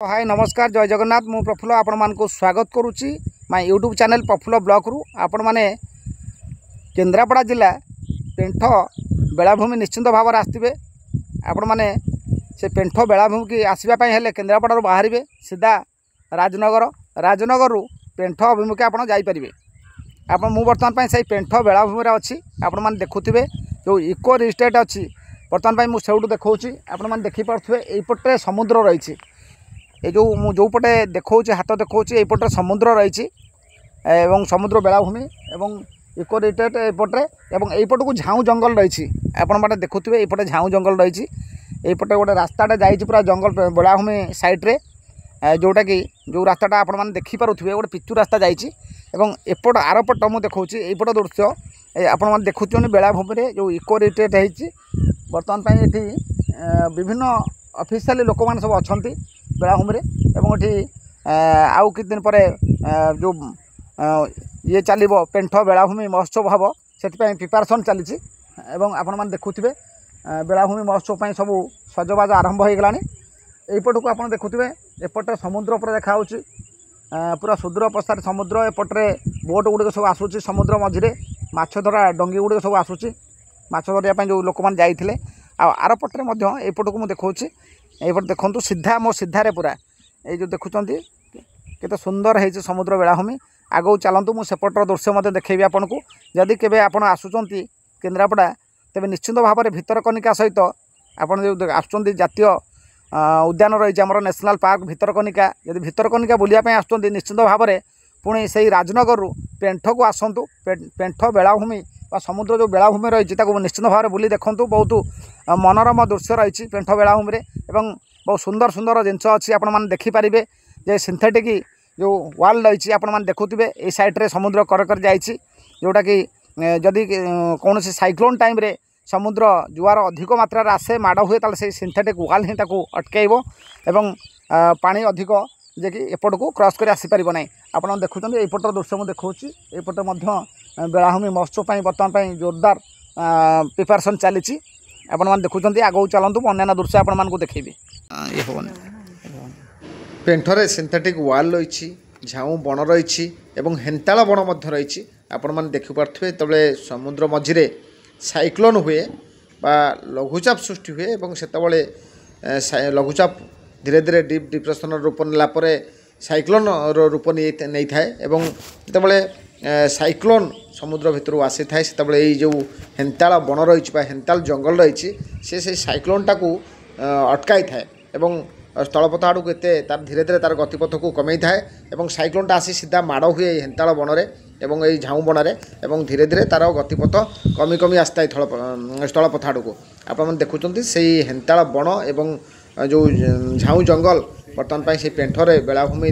हाय नमस्कार जय जगन्नाथ मु प्रफुल्ल आपण मान को स्वागत करुच्ची my YouTube channel Praphulla blog रु आपण माने केन्द्रापड़ा जिला पेंठ बेलाभूमि निश्चिंत भाव आसवे आपण माने से पेंठ बेलाभूमि की आसवाई हेले केन्द्रापड़ा बाहर सीधा राजनगर रु पेंठ अभिमुखे आप जापरें आप बर्तमान से पेंठ बेलाभूमि अच्छी आपण मैंने देखुवे जो इको रिस्टेट अच्छी बर्तमान मुझे देखा आपण मैंने देखिपे यपटे समुद्र रही ये जो पटे देखा हाथ देखा यपटे समुद्र रही समुद्र बेलाभूमि एवं इको रिस्टेट एपटे यपट को झाऊ जंगल रही आपटे देखुवे यपटे झाऊ जंगल रही यपटे गोटे रास्ताटे जा पूरा जंगल बेलाभूमि साइड्रे जोटा कि जो रास्ताटा आप देखिपे गोटे पिचु रास्ता जापट आरपट मुझे देखा यपट दृश्य आप देखुं बेलाभूमि जो इको रिस्टेट होती बर्तमान ये विभिन्न ऑफिशियल लोक मैंने सब अच्छा बेलाभूमि आउ कि दिन पर जो ये चलो पेंठ बेलाभूमि महोत्सव हम से प्रिपेरेसन चली आपण मैंने देखुवे बेलाभूमि महोत्सव सब सजबाज आरंभ हो गलानी यपट को आप देखुवे एपटे समुद्र पर देखा पूरा सुदूर पश्चात समुद्र एपटे बोट गुड़िक सब आसूँ समुद्र मझिरे माछ धरा डंगी गुड़िक सब आसूँ माछ धरिया जो लोक मैंने जाइए आरपटे यपट को मुझे देखा यपट देखूँ सीधा मो सीधारे पूरा ये जो देखुं केते सुंदर है समुद्र बेलाभूमि आगो चलतु मुझेपटर दृश्य मत देखी आपन को जदि केवे आप आसुँच केन्द्रापड़ा तेज निश्चिंत भाव में भितरकनिका सहित आपड़ जो आसुँच जातीय उद्यान रही आम नेशनल पार्क भितरकनिका यदि भितरकनिका बुलायापी आसुँच निश्चिंत भाव में पुणी से राजनगर रु पेंठ को आसतु पेंठ बेलाभूमि समुद्र जो बेलाभूमि रही निश्चित भाव में बुली देखूँ बहुत मनोरम दृश्य रही पेंठ बेलाभूमि बहुत सुंदर सुंदर जिनस अच्छी आपण मैंने देखिपारे जे सिंथेटिक जो वाल रही आपण मैंने देखुवे ये सैड्रे समुद्र कर जाइए जोटा कि जदि कौन साइक्लोन टाइम रे समुद्र जुआर अधिक मात्रा आसे माड़ हुए से सिंथेटिक वाल ही अटकैब एवं पानी अधिक जे कि एपट को क्रॉस कर आसीपर ना आप देखुं यपटर दृश्य मुझे देखा यपटे बेलाभूमि महोत्सव बर्तमान जोरदार प्रिपेरेसन चली आपण देखुं आगू चलतु अन्य दृश्य आपण देखी पेंठरे सिंथेटिक वाल रही झाऊ बण रही हेन्ताल बण रही आपण मैंने देखिपे तबले समुद्र मझिरे साइक्लोन हुए बा लघुचाप सृष्टि हुए से लघुचाप धीरे धीरे डीप डिप्रेशन रूप नालापर साइक्लोन रूप नहीं थाए जितेबाला साइक्लोन समुद्र भितर आसी थाए से जो हेन्ताल बण रही हेन्ताल जंगल रही से साइक्लोन टाक अटकाई थाए स्थलपथ आड़ को तार धीरे धीरे तार गतिपथ को कमे थाए साइक्लोनटा आसी सीधा माड़ हुए हेन्ताल बणरे ये झाऊ बणरे धीरे धीरे तार गतिपथ कमी कमी आसता है स्थलपथ आड़ को आप देखुं से हेन्ताल बण एवं जो झाऊ जंगल बर्तमान से पेंठरे बेलाभूमि